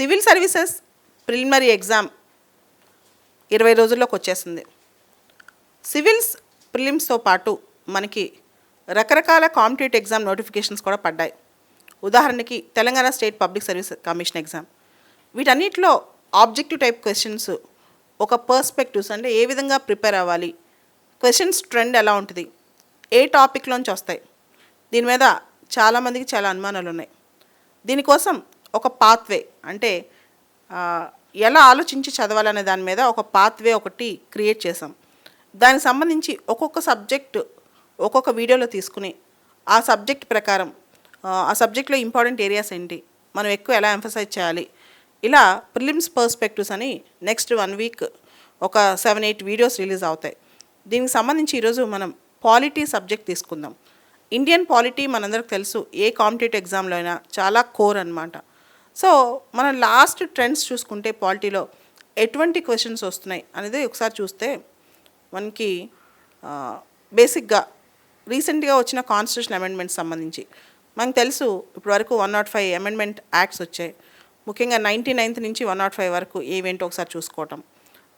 Civil services preliminary exam 20 రోజుల్లోకి వచ్చేసింది. Civils ప్రిలిమ్స్తో పాటు మనకి రకరకాల కాంపిటేటివ్ ఎగ్జామ్ నోటిఫికేషన్స్ కూడా పడ్డాయి. ఉదాహరణకి Telangana state public service commission exam. వీటన్నిటిలో ఆబ్జెక్టివ్ టైప్ క్వశ్చన్స్, ఒక పర్స్పెక్టివ్స్ అంటే ఏ విధంగా ప్రిపేర్ అవ్వాలి, క్వశ్చన్స్ ట్రెండ్ ఎలా ఉంటుంది, ఏ టాపిక్లోంచి వస్తాయి, దీని మీద చాలామందికి చాలా అనుమానాలు ఉన్నాయి. దీనికోసం ఒక పాత్వే అంటే ఎలా ఆలోచించి చదవాలనే దాని మీద ఒక పాత్వే ఒకటి క్రియేట్ చేసాం. దానికి సంబంధించి ఒక్కొక్క సబ్జెక్టు ఒక్కొక్క వీడియోలో తీసుకుని ఆ సబ్జెక్ట్ ప్రకారం ఆ సబ్జెక్ట్లో ఇంపార్టెంట్ ఏరియాస్ ఏంటి, మనం ఎక్కువ ఎలా ఎంఫసైజ్ చేయాలి, ఇలా ప్రిలిమ్స్ పర్స్పెక్టివ్స్ అని నెక్స్ట్ 1 వీక్ ఒక 7-8 వీడియోస్ రిలీజ్ అవుతాయి. దీనికి సంబంధించి ఈరోజు మనం పాలిటీ సబ్జెక్ట్ తీసుకుందాం. ఇండియన్ పాలిటీ మనందరికి తెలుసు, ఏ కాంపిటేటివ్ ఎగ్జామ్లో అయినా చాలా కోర్ అనమాట. సో మనం లాస్ట్ ట్రెండ్స్ చూసుకుంటే పాలిటీలో ఎటువంటి క్వశ్చన్స్ వస్తున్నాయి అనేది ఒకసారి చూస్తే మనకి బేసిక్గా రీసెంట్గా వచ్చిన కాన్స్టిట్యూషన్ అమెండ్మెంట్స్ సంబంధించి మనకు తెలుసు. ఇప్పటి వరకు 105 అమెండ్మెంట్ యాక్ట్స్ వచ్చాయి. ముఖ్యంగా 99th నుంచి 105 వరకు ఏవేంటో ఒకసారి చూసుకోవటం.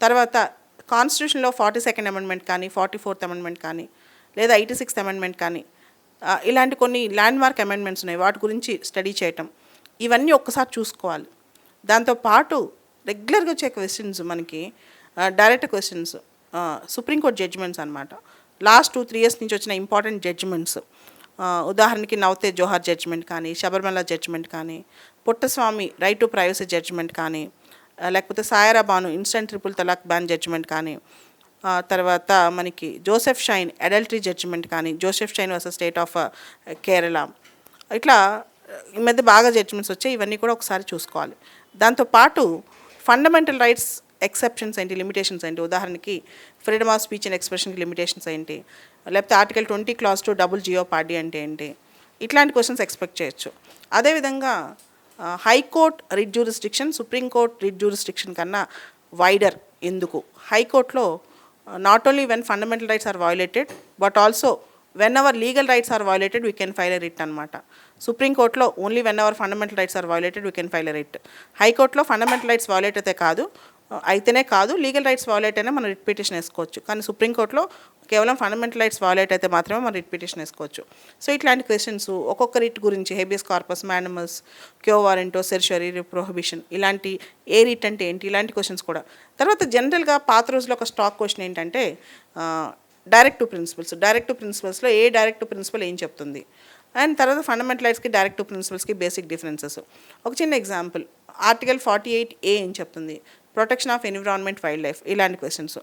తర్వాత కాన్స్టిట్యూషన్లో 42nd అమెండ్మెంట్ కానీ, 44th అమెండ్మెంట్ కానీ, లేదా 86th అమెండ్మెంట్ కానీ, ఇలాంటి కొన్ని ల్యాండ్మార్క్ అమెండ్మెంట్స్ ఉన్నాయి, వాటి గురించి స్టడీ చేయటం. ఇవన్నీ ఒక్కసారి చూసుకోవాలి. దాంతోపాటు రెగ్యులర్గా వచ్చే క్వశ్చన్స్ మనకి డైరెక్ట్ క్వశ్చన్స్, సుప్రీంకోర్టు జడ్జిమెంట్స్ అనమాట. లాస్ట్ 2-3 years నుంచి వచ్చిన ఇంపార్టెంట్ జడ్జిమెంట్స్, ఉదాహరణకి నవతే జోహార్ జడ్జిమెంట్ కానీ, శబరిమల జడ్జిమెంట్ కానీ, Puttaswamy right to privacy judgement కానీ, లేకపోతే Shayara Bano instant triple talaq ban judgement కానీ, తర్వాత మనకి జోసెఫ్ షైన్ అడల్టరీ జడ్జిమెంట్ కానీ, Joseph Shine versus state of Kerala, ఇట్లా ఈ మధ్య బాగా జడ్జిమెంట్స్ వచ్చాయి. ఇవన్నీ కూడా ఒకసారి చూసుకోవాలి. దాంతోపాటు ఫండమెంటల్ రైట్స్ ఎక్సెప్షన్స్ ఏంటి, లిమిటేషన్స్ ఏంటి, ఉదాహరణకి ఫ్రీడమ్ ఆఫ్ స్పీచ్ అండ్ ఎక్స్ప్రెషన్కి లిమిటేషన్స్ ఏంటి, లేకపోతే ఆర్టికల్ 20 Clause 2 డబుల్ జియోపార్డీ అంటే ఏంటి, ఇట్లాంటి క్వశ్చన్స్ ఎక్స్పెక్ట్ చేయొచ్చు. అదేవిధంగా high court writ jurisdiction supreme court writ jurisdiction కన్నా వైడర్. ఎందుకు? హైకోర్టులో not only when fundamental rights are violated but also when our legal rights are violated we can file a writ అనమాట. సుప్రీంకోర్టులో only when our fundamental rights are violated we can file a writ. హైకోర్టులో fundamental rights violate అయితేనే కాదు legal rights violate అయినా మనం writ petition వేసుకోవచ్చు. కానీ సుప్రీంకోర్టులో కేవలం ఫండమెంటల్ రైట్స్ వయోలేట్ అయితే మాత్రమే మనం రిట్ పిటిషన్ వేసుకోవచ్చు. సో ఇట్లాంటి క్వశ్చన్స్ ఒక్కొక్క రిట్ గురించి, habeas corpus, mandamus, quo వారెంటో, సెర్షరీ, prohibition, ఇలాంటి ఏ రిట్ అంటే ఏంటి, ఇలాంటి క్వశ్చన్స్ కూడా. తర్వాత జనరల్గా పాత రోజుల్లో ఒక స్టాక్ క్వశ్చన్ ఏంటంటే directive principles. Directive ప్రిన్సిపల్స్లో ఏ డైరెక్ట్ టు ప్రిన్సిపల్ ఏం చెప్తుంది, అండ్ తర్వాత ఫండమెంటల్ రైట్స్కి డైరెక్ట్ టు ప్రిన్సిపల్స్కి బేసిక్ డిఫరెన్సెస్. ఒక చిన్న ఎగ్జాంపుల్, ఆర్టికల్ 48A ఏం చెప్తుంది, protection of environment, wild life, ఇలాంటి క్వశ్చన్స్.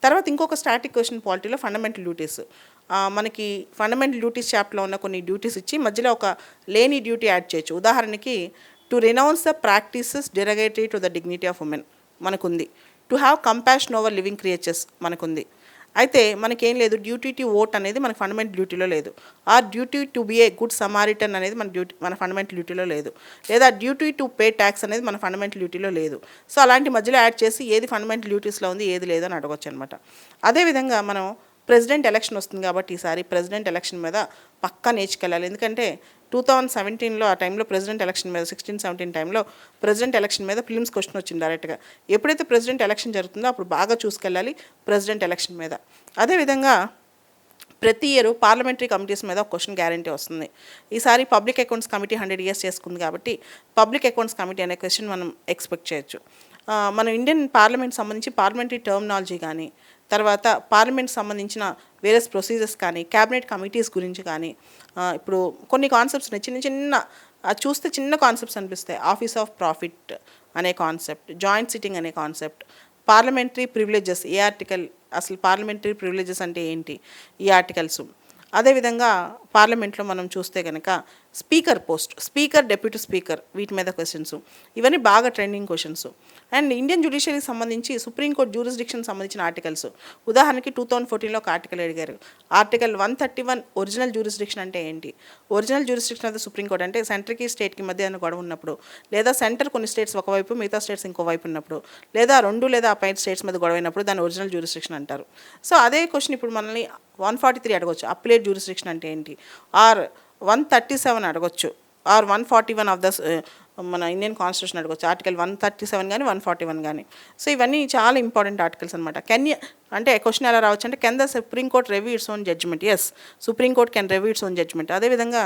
తర్వాత ఇంకొక స్టాటిక్ క్వశ్చన్ పాలిటీలో ఫండమెంటల్ డ్యూటీస్. మనకి ఫండమెంటల్ డ్యూటీస్ చాప్టర్లో ఉన్న కొన్ని డ్యూటీస్ ఇచ్చి మధ్యలో ఒక లేని డ్యూటీ యాడ్ చేయొచ్చు. ఉదాహరణకి to renounce the practices derogatory to the dignity of women మనకుంది. To have compassion over living creatures మనకుంది. అయితే మనకేం లేదు, డ్యూటీ టు ఓట్ అనేది మన ఫండమెంటల్ డ్యూటీలో లేదు. Or duty to be a good Samaritan అనేది మన ఫండమెంటల్ డ్యూటీలో లేదు. లేదా డ్యూటీ టు పే ట్యాక్స్ అనేది మన ఫండమెంటల్ డ్యూటీలో లేదు. సో అలాంటి మధ్యలో యాడ్ చేసి ఏది ఫండమెంటల్ డ్యూటీస్లో ఉంది, ఏది లేదని అడగొచ్చు అనమాట. అదేవిధంగా మనం ప్రెసిడెంట్ ఎలక్షన్ వస్తుంది కాబట్టి ఈసారి ప్రెసిడెంట్ ఎలక్షన్ మీద పక్కా నేర్చుకెళ్ళాలి. ఎందుకంటే 2017లో ఆ టైంలో ప్రెసిడెంట్ ఎలక్షన్ మీద 16-17 టైంలో ప్రెసిడెంట్ ఎలక్షన్ మీద ప్రిలిమ్స్ క్వశ్చన్ వచ్చింది డైరెక్ట్గా. ఎప్పుడైతే ప్రెసిడెంట్ ఎలక్షన్ జరుగుతుందో అప్పుడు బాగా చూసుకెళ్ళాలి ప్రెసిడెంట్ ఎలక్షన్ మీద. అదేవిధంగా ప్రతి ఇయర్ పార్లమెంటరీ కమిటీస్ మీద ఒక క్వశ్చన్ గ్యారంటీ వస్తుంది. ఈసారి పబ్లిక్ అకౌంట్స్ కమిటీ 100 years చేసుకుంది కాబట్టి పబ్లిక్ అకౌంట్స్ కమిటీ అనే క్వశ్చన్ మనం ఎక్స్పెక్ట్ చేయొచ్చు. మన ఇండియన్ పార్లమెంట్ సంబంధించి పార్లమెంటరీ టర్మినాలజీ కానీ, తర్వాత పార్లమెంట్ సంబంధించిన వేరియస్ ప్రొసీజర్స్ కానీ, క్యాబినెట్ కమిటీస్ గురించి కానీ, ఇప్పుడు కొన్ని కాన్సెప్ట్స్ ఉన్నాయి, చిన్న చిన్న చూస్తే చిన్న కాన్సెప్ట్స్ అనిపిస్తాయి. ఆఫీస్ ఆఫ్ ప్రాఫిట్ అనే కాన్సెప్ట్, జాయింట్ సిట్టింగ్ అనే కాన్సెప్ట్, పార్లమెంటరీ ప్రివిలేజెస్, ఏ ఆర్టికల్, అసలు పార్లమెంటరీ ప్రివిలేజెస్ అంటే ఏంటి, ఈ ఆర్టికల్స్. అదేవిధంగా పార్లమెంట్లో మనం చూస్తే కనుక speaker post, speaker, deputy speaker, వీటి మీద క్వశ్చన్స్. ఇవన్నీ బాగా ట్రెండింగ్ క్వశ్చన్స్. అండ్ ఇండియన్ జ్యుడిషియరీకి సంబంధించి సుప్రీంకోర్టు జ్యూరిస్డిక్షన్ సంబంధించిన ఆర్టికల్స్. ఉదాహరణకి 2014లో ఒక ఆర్టికల్ అడిగారు, ఆర్టికల్ 131 ఒరిజినల్ జ్యూరిస్డిక్షన్ అంటే ఏంటి. Original jurisdiction of the supreme court అంటే సెంటర్కి స్టేట్కి మధ్య ఏదైనా గొడవ ఉన్నప్పుడు, లేదా సెంటర్ కొన్ని స్టేట్స్ ఒకవైపు మిగతా స్టేట్స్ ఇంకోవైపు ఉన్నప్పుడు, లేదా 2 లేదా 5 స్టేట్స్ మధ్య గొడవ అయినప్పుడు దాన్ని ఒరిజినల్ జ్యూరిస్డిక్షన్ అంటారు. సో అదే క్వశ్చన్ ఇప్పుడు మనల్ని 143 అడగవచ్చు, అప్లేట్ జ్యూరిస్డిక్షన్ అంటే ఏంటి. ఆర్ 137 అడగొచ్చు, ఆర్ 141 ఆఫ్ ద మన ఇండియన్ కాన్స్టిట్యూషన్ అడగవచ్చు, ఆర్టికల్ 137 కానీ 141 కానీ. సో ఇవన్నీ చాలా ఇంపార్టెంట్ ఆర్టికల్స్ అనమాట. అంటే క్వశ్చన్ ఎలా రావచ్చు అంటే can the supreme court review its own judgement? Yes, supreme court can review its own judgement. అదేవిధంగా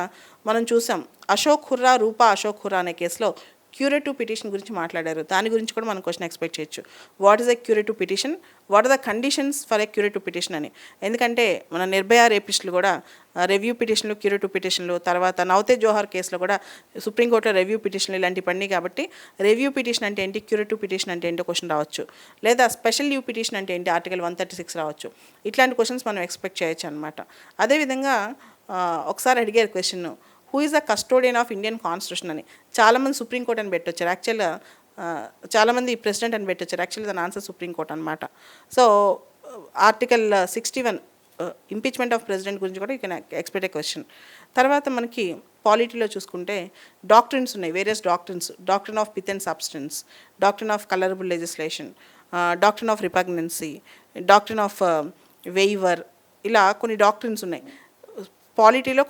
మనం చూసాం అశోక్ హుర్రా, రూపా అశోక్ హుర్రా అనే కేసులో క్యూరేటివ్ పిటిషన్ గురించి మాట్లాడారు. దాని గురించి కూడా మనం క్వశ్చన్ ఎక్స్పెక్ట్ చేయొచ్చు. What is a curative petition, what are the conditions for a curative petition అని. ఎందుకంటే మన నిర్భయ రేపిస్టులు కూడా రివ్యూ పిటిషన్లు, క్యూరేటివ్ పిటిషన్లు, తర్వాత నవతేజ్ జోహార్ కేసులో కూడా సుప్రీంకోర్టులో రివ్యూ పిటిషన్లు ఇలాంటివి పడినాయి. కాబట్టి రివ్యూ పిటిషన్ అంటే ఏంటి, క్యూరేటివ్ పిటిషన్ అంటే ఏంటో క్వశ్చన్ రావచ్చు. లేదా స్పెషల్ లీవ్ పిటిషన్ అంటే ఏంటి, ఆర్టికల్ 136 రావచ్చు. ఇట్లాంటి క్వశ్చన్స్ మనం ఎక్స్పెక్ట్ చేయొచ్చు అనమాట. అదేవిధంగా ఒకసారి అడిగారు question, who is the custodian of Indian constitution అని. చాలామంది సుప్రీంకోర్టు అని పెట్టొచ్చారు. యాక్చువల్గా చాలామంది ప్రెసిడెంట్ అని పెట్టొచ్చారు. యాక్చువల్లీ దాని ఆన్సర్ సుప్రీంకోర్టు అనమాట. So article 61 impeachment of president గురించి కూడా you can expect a question. తర్వాత మనకి పాలిటీలో చూసుకుంటే డాక్ట్రిన్స్ ఉన్నాయి, various doctrines. Doctrine of pith and substance, doctrine of colourable legislation, doctrine of repugnancy, doctrine of waiver, ఇలా కొన్ని డాక్ట్రిన్స్ ఉన్నాయి. పాలిటీలో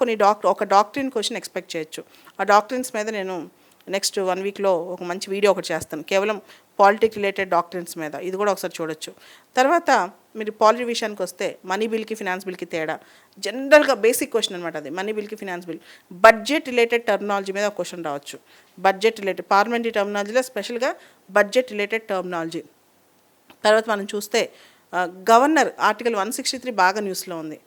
ఒక డాక్ట్రిన్ క్వశ్చన్ ఎక్స్పెక్ట్ చేయొచ్చు. ఆ డాక్ట్రిన్స్ మీద నేను నెక్స్ట్ 1 వీక్లో ఒక మంచి వీడియో ఒకటి చేస్తాను, కేవలం పాలిటిక్ రిలేటెడ్ డాక్ట్రిన్స్ మీద. ఇది కూడా ఒకసారి చూడొచ్చు. తర్వాత మీరు పాలిటీ విషయానికి వస్తే మనీ బిల్కి ఫినాన్స్ బిల్కి తేడా, జనరల్గా బేసిక్ క్వశ్చన్ అనమాట అది. మనీ బిల్కి finance bill, budget related terminology మీద ఒక క్వశ్చన్ రావచ్చు. బడ్జెట్ రిలేటెడ్ పార్లమెంటరీ టర్మినాలజీలో స్పెషల్గా బడ్జెట్ రిలేటెడ్ టర్మినాలజీ. తర్వాత మనం చూస్తే గవర్నర్ ఆర్టికల్ 163 బాగా న్యూస్లో ఉంది.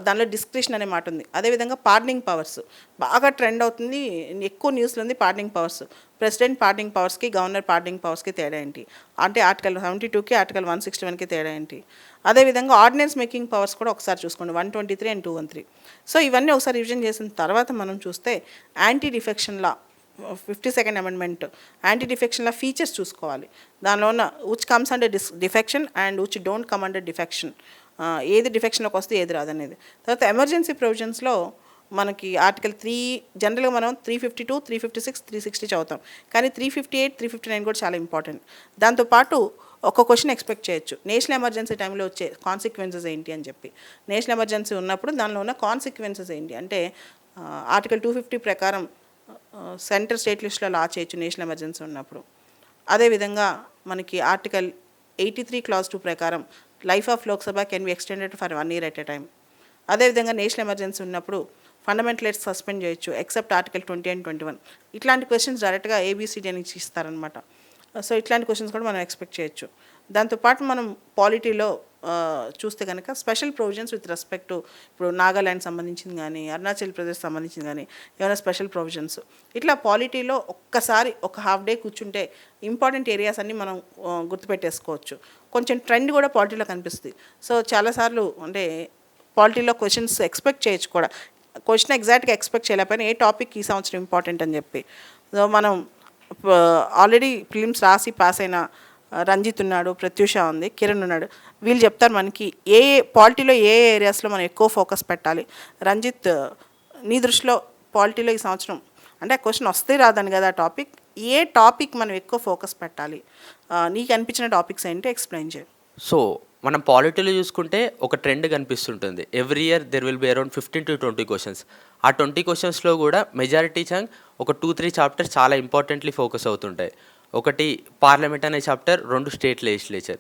దానిలో డిస్క్రిప్షన్ అనే మాట ఉంది. అదేవిధంగా పార్డనింగ్ పవర్స్ బాగా ట్రెండ్ అవుతుంది, ఎక్కువ న్యూస్లో ఉంది. పార్డనింగ్ పవర్స్, ప్రెసిడెంట్ పార్డనింగ్ పవర్స్కి, గవర్నర్ పార్డనింగ్ పవర్స్కి తేడా ఏంటి, అంటే ఆర్టికల్ 72కి ఆర్టికల్ 161కి తేడా ఏంటి. అదేవిధంగా ఆర్డినెన్స్ మేకింగ్ పవర్స్ కూడా ఒకసారి చూసుకోండి, 123 and 213. సో ఇవన్నీ ఒకసారి రివిజన్ చేసిన తర్వాత మనం చూస్తే anti defection law 52nd amendment, anti defection law features చూసుకోవాలి. దానిలో ఉన్న which comes under defection and which don't come under defection, ఏది డిఫెక్షన్లోకి వస్తే ఏది రాదనేది. తర్వాత ఎమర్జెన్సీ ప్రొవిజన్స్లో మనకి ఆర్టికల్ 3 జనరల్గా మనం 352, 356, 360 చదువుతాం, కానీ 358, 359 కూడా చాలా ఇంపార్టెంట్. దాంతోపాటు ఒక క్వశ్చన్ ఎక్స్పెక్ట్ చేయొచ్చు, నేషనల్ ఎమర్జెన్సీ టైంలో వచ్చే కాన్సిక్వెన్సెస్ ఏంటి అని చెప్పి. నేషనల్ ఎమర్జెన్సీ ఉన్నప్పుడు దానిలో ఉన్న కాన్సిక్వెన్సెస్ ఏంటి అంటే ఆర్టికల్ 250 ప్రకారం సెంటర్ స్టేట్ లిస్ట్లో లా చేయొచ్చు నేషనల్ ఎమర్జెన్సీ ఉన్నప్పుడు. అదేవిధంగా మనకి ఆర్టికల్ 83 clause 2 ప్రకారం life of Lok Sabha can be extended for 1 year at a time. అదేవిధంగా నేషనల్ ఎమర్జెన్సీ ఉన్నప్పుడు ఫండమెంటల్ రైట్స్ సస్పెండ్ చేయొచ్చు ఎక్సెప్ట్ ఆర్టికల్ 20 and 21. ఇట్లాంటి క్వశ్చన్స్ డైరెక్ట్గా ఏబిసిడి అని ఇస్తారనమాట. సో ఇట్లాంటి క్వశ్చన్స్ కూడా మనం ఎక్స్పెక్ట్ చేయొచ్చు. దాంతోపాటు మనం పాలిటీలో చూస్తే కనుక special provisions with respect to ఇప్పుడు నాగాల్యాండ్ సంబంధించింది కానీ, అరుణాచల్ ప్రదేశ్ సంబంధించింది కానీ ఏమైనా స్పెషల్ ప్రొవిజన్స్, ఇట్లా పాలిటీలో ఒక్కసారి ఒక హాఫ్ డే కూర్చుంటే ఇంపార్టెంట్ ఏరియాస్ అన్నీ మనం గుర్తుపెట్టేసుకోవచ్చు. కొంచెం ట్రెండ్ కూడా పాలిటీలో కనిపిస్తుంది. సో చాలాసార్లు అంటే పాలిటీలో క్వశ్చన్స్ ఎక్స్పెక్ట్ చేయొచ్చు కూడా. క్వశ్చన్ ఎగ్జాక్ట్గా ఎక్స్పెక్ట్ చేయలేకపోయినా ఏ టాపిక్ ఈ సంవత్సరం ఇంపార్టెంట్ అని చెప్పి. సో మనం ఆల్రెడీ ఫిలిమ్స్ రాసి పాస్ అయిన రంజిత్ ఉన్నాడు, ప్రత్యూష ఉంది, కిరణ్ ఉన్నాడు. వీళ్ళు చెప్తారు మనకి ఏ పాలిటీలో ఏ ఏరియాస్లో మనం ఎక్కువ ఫోకస్ పెట్టాలి. రంజిత్, నీ దృష్టిలో పాలిటీలో ఈ సంవత్సరం అంటే క్వశ్చన్ వస్తే రాదని కదా టాపిక్, ఏ టాపిక్ మనం ఎక్కువ ఫోకస్ పెట్టాలి, నీకు అనిపించిన టాపిక్స్ ఏంటి ఎక్స్ప్లెయిన్ చేయి. సో మనం పాలిటీలో చూసుకుంటే ఒక ట్రెండ్ కనిపిస్తుంటుంది. Every year there will be around 15 to 20 questions. ఆ 20 క్వశ్చన్స్లో కూడా మెజారిటీ చంక్ ఒక 2-3 చాప్టర్స్ చాలా ఇంపార్టెంట్లీ ఫోకస్ అవుతుంటాయి. ఒకటి పార్లమెంట్ అనే చాప్టర్, 2 స్టేట్ లెజిస్లేచర్.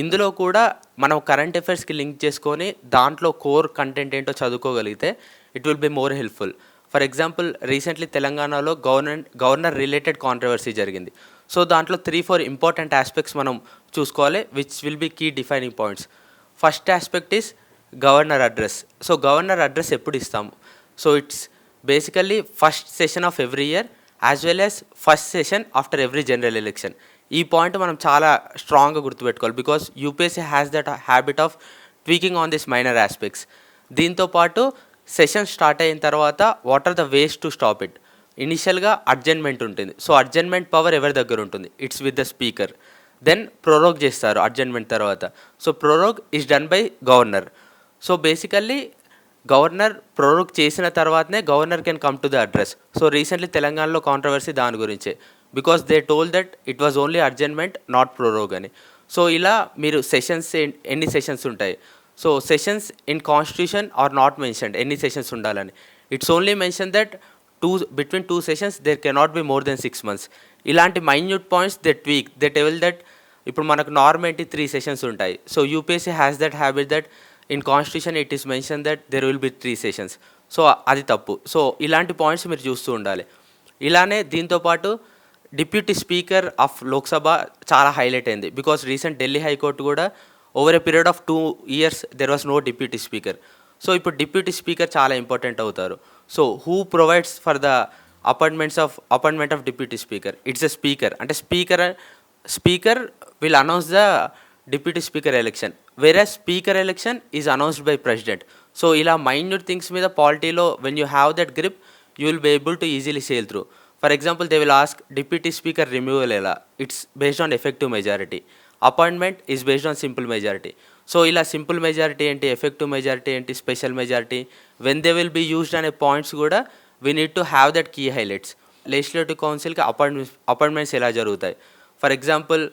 ఇందులో కూడా మనం కరెంట్ అఫైర్స్కి లింక్ చేసుకొని దాంట్లో కోర్ కంటెంట్ ఏంటో చదువుకోగలిగితే it will be more helpful. For example recently తెలంగాణలో గవర్నర్ రిలేటెడ్ కాంట్రవర్సీ జరిగింది. సో దాంట్లో 3-4 ఇంపార్టెంట్ ఆస్పెక్ట్స్ మనం చూసుకోవాలి, which will be key defining points. First aspect is governor address. So governor address ఎప్పుడు ఇస్తాము? So it's basically first session of every year as well as first session after every general election. ఈ point మనం చాలా స్ట్రాంగ్గా గుర్తుపెట్టుకోవాలి, because UPSC has that habit of tweaking on this minor aspects. దీంతోపాటు session start అయిన తర్వాత what are the ways to stop it. ఇనిషియల్గా adjournment ఉంటుంది. సో అడ్జర్న్మెంట్ పవర్ ఎవరి దగ్గర ఉంటుంది? It's with the speaker. Then prorogue చేస్తారు అడ్జర్న్మెంట్ తర్వాత. So prorogue is done by governor. So basically governor prorogue చేసిన తర్వాతనే governor can come to the address. So recently తెలంగాణలో కాంట్రవర్సీ దాని గురించే, because they told that it was only adjournment not prorogue అని. So ఇలా మీరు sessions ఎన్ని sessions ఉంటాయి. So sessions in constitution are not mentioned ఎన్ని సెషన్స్ ఉండాలని. It's only mention that between two sessions there cannot be more than 6 months. ఇలాంటి minute points they tweak they tell that ఇప్పుడు మనకు norm ఏంటి 3 sessions ఉంటాయి. So UPSC has that habit that in constitution it is mention that there will B 3 sessions. So అది తప్పు. So ఇలాంటి points మీరు చూస్తూ ఉండాలి. ఇలానే దీంతోపాటు డిప్యూటీ స్పీకర్ ఆఫ్ లోక్సభ చాలా హైలైట్ అయింది బికాస్ రీసెంట్ ఢిల్లీ హైకోర్టు కూడా over a period of 2 years there was no deputy speaker. So ఇప్పుడు డిప్యూటీ స్పీకర్ చాలా ఇంపార్టెంట్ అవుతారు. So who provides for the appointment of deputy speaker? It's a speaker. అంటే speaker will announce the deputy speaker election, వేరే speaker election is announced by president. So ఇలా minute things మీద పాలిటీలో when you have that grip you will be able to easily sail through. For example they will ask deputy speaker removal ఎలా? It's based on effective majority. Appointment is based on simple majority. So ఇలా simple majority ఏంటి, effective majority ఏంటి, special majority, when they will be used అనే points కూడా we need to have that key highlights. Legislative కౌన్సిల్కి appointments ఎలా జరుగుతాయి? For example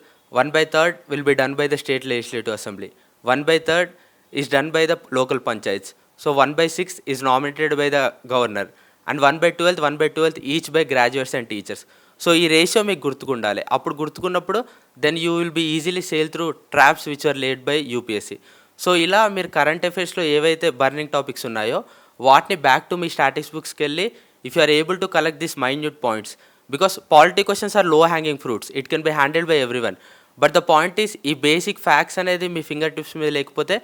1/3 will be done by the state legislative assembly, 1/3 is done by the local panchayats, so 1/6 is nominated by the governor, and 1/12 each by graduates and teachers. So ఈ ratio మీకు గుర్తుకుండాలి. అప్పుడు గుర్తుకున్నప్పుడు then you will be easily sail through traps which are laid by UPSC. So ఇలా మీరు current అఫైర్స్లో ఏవైతే burning topics ఉన్నాయో వాటిని బ్యాక్ టు మీ స్టాటిక్స్ బుక్స్కి వెళ్ళి if you are able to collect this minute points, because polity questions are low hanging fruits, it can be handled by everyone. But the point is ఈ basic facts అనేది మీ fingertips మీద లేకపోతే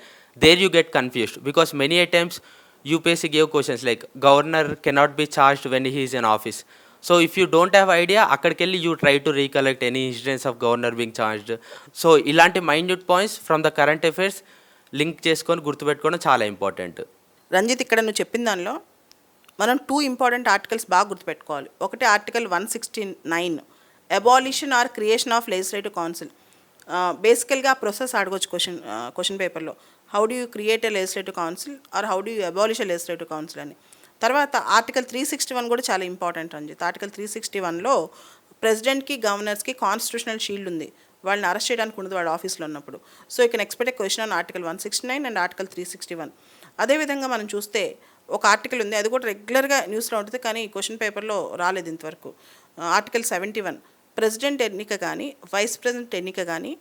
there you get confused, because many a times UPSC gave questions like governor cannot be charged when he is in office. So if you don't have idea అక్కడికి వెళ్ళి you try to recollect any incidents of governor being charged. So ఇలాంటి minute points from the current affairs link చేసుకొని గుర్తుపెట్టుకోవడం చాలా important. Ranjith, ఇక్కడ నువ్వు చెప్పిన దానిలో మనం 2 ఇంపార్టెంట్ ఆర్టికల్స్ బాగా గుర్తుపెట్టుకోవాలి. ఒకటి article 169 abolition or creation of legislative council. బేసికల్గా ప్రొసెస్ అడగొచ్చు క్వశ్చన్ పేపర్లో, how do you create a legislative council or how do you abolish a legislative council అని. తర్వాత ఆర్టికల్ 361 కూడా చాలా ఇంపార్టెంట్ రంజిత్. ఆర్టికల్ 361లో ప్రెసిడెంట్కి గవర్నర్స్కి కాన్స్టిట్యూషనల్ షీల్డ్ ఉంది, వాళ్ళని అరెస్ట్ చేయడానికి ఉండదు వాళ్ళ ఆఫీస్లో ఉన్నప్పుడు. So you can expect a question on article 169 and article 361. అదేవిధంగా మనం చూస్తే ఒక ఆర్టికల్ ఉంది, అది కూడా రెగ్యులర్గా న్యూస్లో ఉంటుంది కానీ క్వశ్చన్ పేపర్లో రాలేదు ఇంతవరకు. ఆర్టికల్ 71 ప్రెసిడెంట్ ఎన్నిక కానీ వైస్ ప్రెసిడెంట్ ఎన్నిక కానీ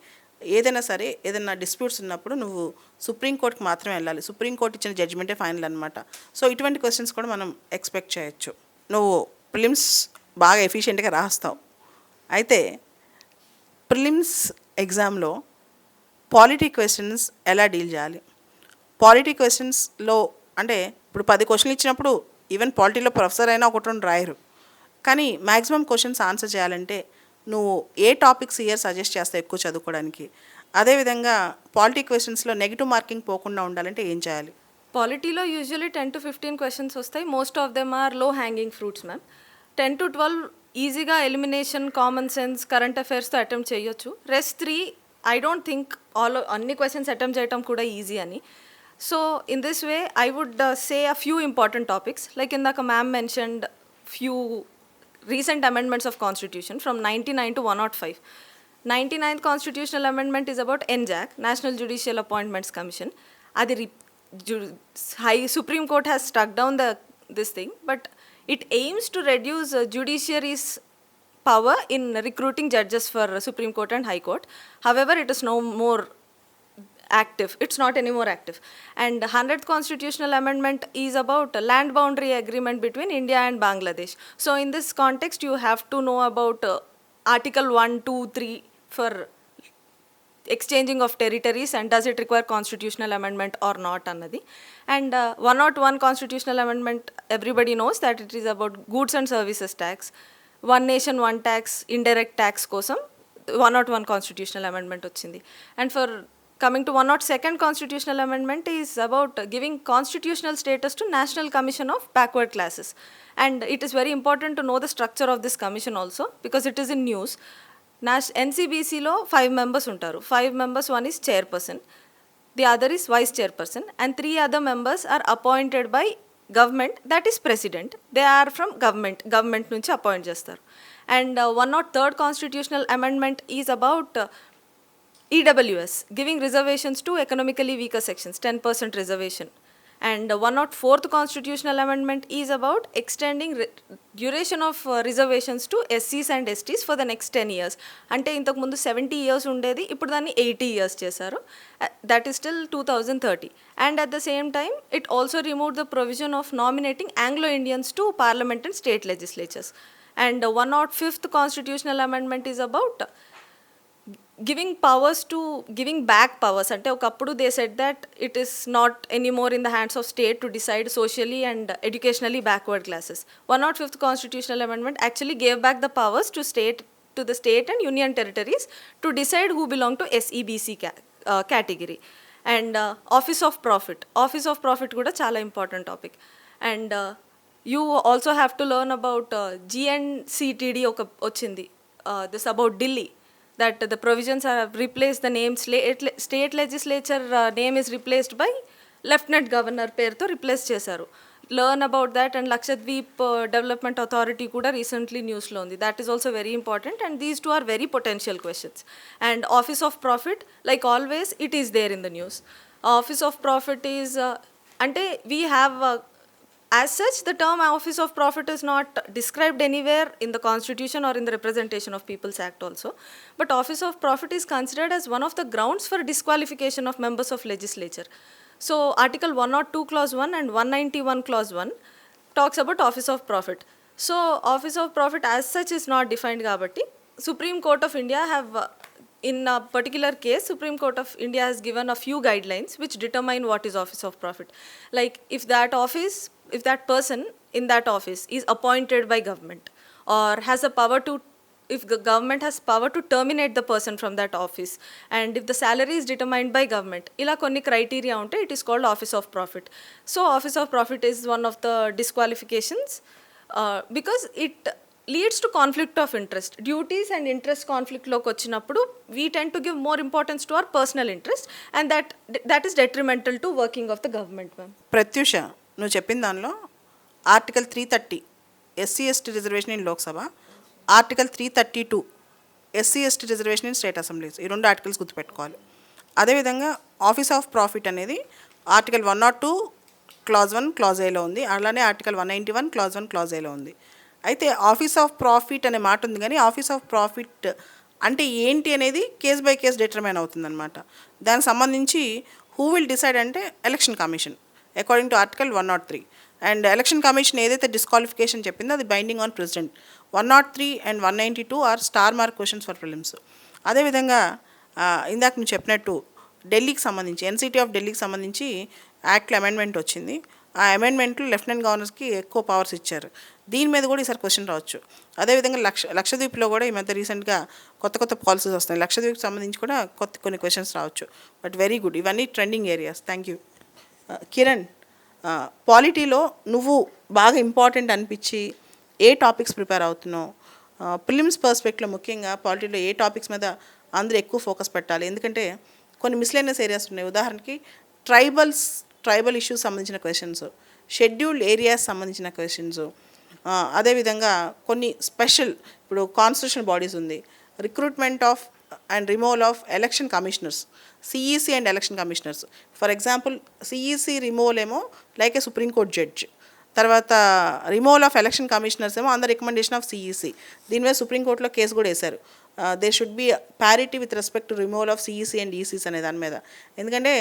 ఏదైనా సరే ఏదైనా డిస్ప్యూట్స్ ఉన్నప్పుడు నువ్వు సుప్రీంకోర్టుకి మాత్రమే వెళ్ళాలి, సుప్రీంకోర్టు ఇచ్చిన జడ్జిమెంటే ఫైనల్ అనమాట. సో ఇటువంటి క్వశ్చన్స్ కూడా మనం ఎక్స్పెక్ట్ చేయొచ్చు. నువ్వు ప్రిలిమ్స్ బాగా ఎఫిషియెంట్గా రాస్తావు, అయితే ప్రిలిమ్స్ ఎగ్జామ్లో పాలిటీ క్వశ్చన్స్ ఎలా డీల్ చేయాలి? పాలిటీ క్వశ్చన్స్లో అంటే ఇప్పుడు 10 క్వశ్చన్లు ఇచ్చినప్పుడు ఈవెన్ పాలిటీలో ప్రొఫెసర్ అయినా 1-2 రాయరు, కానీ మ్యాక్సిమం క్వశ్చన్స్ ఆన్సర్ చేయాలంటే నువ్వు ఏ టాపిక్స్ ఇయర్ సజెస్ట్ చేస్తావు ఎక్కువ చదువుకోవడానికి? అదేవిధంగా పాలిటీ క్వశ్చన్స్లో నెగిటివ్ మార్కింగ్ పోకుండా ఉండాలంటే ఏం చేయాలి? పాలిటీలో యూజువల్లీ 10 to 15 క్వశ్చన్స్ వస్తాయి. Most of them are low hanging fruits ma'am. 10 to 12 ఈజీగా ఎలిమినేషన్, కామన్ సెన్స్, కరెంట్ అఫైర్స్తో అటెంప్ట్ చేయొచ్చు. రెస్ట్ 3 ఐ డోంట్ థింక్ అన్ని క్వశ్చన్స్ అటెంప్ట్ చేయడం కూడా ఈజీ అని. So in this way I would say a few important topics, like ఇందాక ma'am mentioned few recent amendments of constitution from 99 to 105. 99th constitutional amendment is about NJAC, National Judicial Appointments Commission. Adi High Supreme Court has struck down this thing, but it aims to reduce judiciary's power in recruiting judges for Supreme Court and High Court. However, it is no more active. It's not anymore active. And 100th constitutional amendment is about a land boundary agreement between India and Bangladesh. So in this context you have to know about article 1, 2, 3 for exchanging of territories and does it require constitutional amendment or not annadi. And 101 constitutional amendment, everybody knows that it is about goods and services tax, one nation one tax, indirect tax kosam 101 constitutional amendment ochindi. And for coming to 102nd constitutional amendment is about giving constitutional status to National Commission of Backward Classes. And it is very important to know the structure of this commission also because it is in news. NCBC lo 5 members untaru. 5 members, one is chairperson, the other is vice chairperson, and 3 other members are appointed by government, that is president. They are from government nunchi appoint chestaru. And 103rd constitutional amendment is about EWS, giving reservations to economically weaker sections, 10% reservation. And 104th constitutional amendment is about extending duration of reservations to SCs and STs for the next 10 years. అంటే ఇంతకు ముందు 70 years ఉండేది, ఇప్పుడు దాన్ని 80 years చేశారు. That is till 2030. And at the same time, it also removed the provision of nominating Anglo-Indians to parliament and state legislatures. And 105th constitutional amendment is about giving back powers. అంటే ఒకప్పుడు they said that it is not anymore in the hands of state to decide socially and educationally backward classes. 105th constitutional amendment actually gave back the powers to the state and union territories to decide who belong to SEBC category. And office of profit కూడా చాలా important topic. And you also have to learn about GNCTD ఒక వచ్చింది, this about Delhi, that the provisions have replaced the name state legislature name is replaced by lieutenant governor పేరుతో replace చేశారు. Learn about that. And Lakshadweep development authority కూడా recently న్యూస్లో ఉంది. That is also very important and these two are very potential questions. And office of profit, like always it is there in the news. Office of profit is అంటే we have as such, the term office of profit is not described anywhere in the constitution or in the representation of people's act also, but office of profit is considered as one of the grounds for disqualification of members of legislature. So article 102 clause 1 and 191 clause 1 talks about office of profit. So office of profit as such is not defined kabatti Supreme Court of India have in a particular case, Supreme Court of India has given a few guidelines which determine what is office of profit. Like if that person in that office is appointed by government or has a power to, if the government has power to terminate the person from that office, and if the salary is determined by government, ila konni criteria unte, it is called office of profit. So office of profit is one of the disqualifications because it leads to conflict of interest. Duties and interest conflict loki vachinappudu we tend to give more importance to our personal interest, and that is detrimental to working of the government, ma'am. Pratyusha, నువ్వు చెప్పిన దానిలో article 330 SC/ST reservation in Lok Sabha, article 332 SC/ST reservation in state assemblies, ఈ రెండు articles గుర్తుపెట్టుకోవాలి. అదేవిధంగా office of profit అనేది article 102 clause 1 clause ఏలో ఉంది, అలానే ఆర్టికల్ 191 క్లాజ్ 1 క్లాజ్ ఏలో ఉంది. అయితే ఆఫీస్ ఆఫ్ ప్రాఫిట్ అనే మాట ఉంది, కానీ ఆఫీస్ ఆఫ్ ప్రాఫిట్ అంటే ఏంటి అనేది కేస్ బై కేస్ డిటర్మైన్ అవుతుందన్నమాట. దానికి సంబంధించి హూ విల్ డిసైడ్ అంటే election commission according to article 103. And election commission ఏదైతే డిస్క్వాలిఫికేషన్ చెప్పిందో అది binding on president. 103 and 192 are star mark questions for prelims. అదేవిధంగా ఇందాక నువ్వు చెప్పినట్టు ఢిల్లీకి సంబంధించి ఎన్సిటీ ఆఫ్ ఢిల్లీకి సంబంధించి యాక్ట్లో అమెండ్మెంట్ వచ్చింది. ఆ అమెండ్మెంట్లో లెఫ్టినెంట్ గవర్నర్స్కి ఎక్కువ పవర్స్ ఇచ్చారు. దీని మీద కూడా ఈసారి క్వశ్చన్ రావచ్చు. అదేవిధంగా లక్షద్వీప్లో కూడా ఈ మధ్య రీసెంట్గా కొత్త పాలసీస్ వస్తున్నాయి. లక్షద్వీప్కి సంబంధించి కూడా కొన్ని క్వశ్చన్స్ రావచ్చు. బట్ వెరీ గుడ్, ఇవన్నీ trending areas. Thank you. Kiran, పాలిటీలో నువ్వు బాగా ఇంపార్టెంట్ అనిపించి ఏ టాపిక్స్ ప్రిపేర్ అవుతున్నావు? ప్రిలిమ్స్ పర్స్పెక్ట్లో ముఖ్యంగా పాలిటీలో ఏ టాపిక్స్ మీద అందరూ ఎక్కువ ఫోకస్ పెట్టాలి? ఎందుకంటే కొన్ని మిస్లేనియస్ ఏరియాస్ ఉన్నాయి. ఉదాహరణకి ట్రైబల్ ఇష్యూస్ సంబంధించిన క్వశ్చన్స్, షెడ్యూల్డ్ ఏరియాస్ సంబంధించిన క్వశ్చన్స్, అదేవిధంగా కొన్ని స్పెషల్, ఇప్పుడు కాన్స్టిట్యూషనల్ బాడీస్ ఉంది, recruitment of and removal of election commissioners, CEC and election commissioners. For example CEC removal ఏమో లైక్ ఏ సుప్రీంకోర్టు జడ్జ్, తర్వాత రిమూవల్ ఆఫ్ ఎలక్షన్ కమిషనర్స్ ఏమో under recommendation of CEC. దీని మీద సుప్రీంకోర్టులో కేసు కూడా వేశారు. They should be parity with respect to removal of CEC and ECs అనే దాని మీద. ఎందుకంటే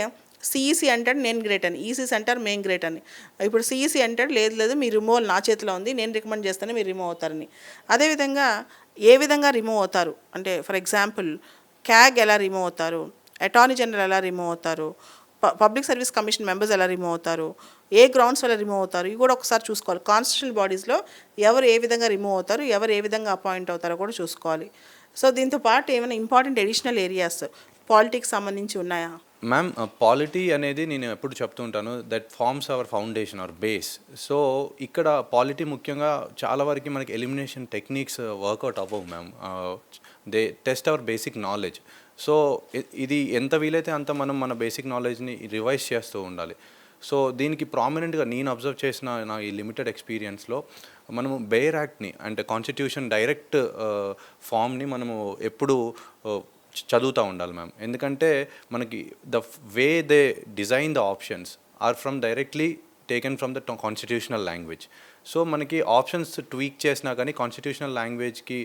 సిఈసి అంటాడు నేను గ్రేట్ అని, ఈసీస్ అంటారు మేము గ్రేట్ అని. ఇప్పుడు సిఈసి అంటాడు లేదు మీ రిమూవల్ నా చేతిలో ఉంది, నేను రికమెండ్ చేస్తానే మీరు రిమూవ్ అవుతారని. అదేవిధంగా ఏ విధంగా రిమూవ్ అవుతారు అంటే ఫర్ ఎగ్జాంపుల్ క్యాగ్ ఎలా రిమూవ్ అవుతారు, అటార్నీ జనరల్ ఎలా రిమూవ్ అవుతారు, పబ్లిక్ సర్వీస్ కమిషన్ మెంబర్స్ ఎలా రిమూవ్ అవుతారు, ఏ గ్రౌండ్స్ వల్ల రిమూవ్ అవుతారు, ఇవి కూడా ఒకసారి చూసుకోవాలి. కాన్స్టిట్యూషనల్ బాడీస్లో ఎవరు ఏ విధంగా రిమూవ్ అవుతారు, ఎవరు ఏ విధంగా అపాయింట్ అవుతారో కూడా చూసుకోవాలి. సో దీంతో పాటు ఏమైనా ఇంపార్టెంట్ అడిషనల్ ఏరియాస్ పాలిటిక్స్ సంబంధించి ఉన్నాయా? మ్యామ్, పాలిటీ అనేది నేను ఎప్పుడు చెప్తూ ఉంటాను, that forms our foundation or base. So ఇక్కడ పాలిటీ ముఖ్యంగా చాలా వరకు మనకి ఎలిమినేషన్ టెక్నిక్స్ వర్కౌట్ అవ్వవు ma'am. They test our basic knowledge. So ఇది ఎంత వీలైతే అంత మనం మన బేసిక్ నాలెడ్జ్ని రివైజ్ చేస్తూ ఉండాలి. సో దీనికి ప్రామినెంట్గా నేను అబ్జర్వ్ చేసిన నా ఈ లిమిటెడ్ ఎక్స్పీరియన్స్లో మనము బెయిర్ యాక్ట్ని అంటే కాన్స్టిట్యూషన్ డైరెక్ట్ ఫామ్ని మనము ఎప్పుడు చదువుతూ ఉండాలి మ్యామ్. ఎందుకంటే మనకి the way they design the options are from directly taken from the constitutional language. So మనకి ఆప్షన్స్ ట్వీక్ చేసినా కానీ కాన్స్టిట్యూషనల్ లాంగ్వేజ్కి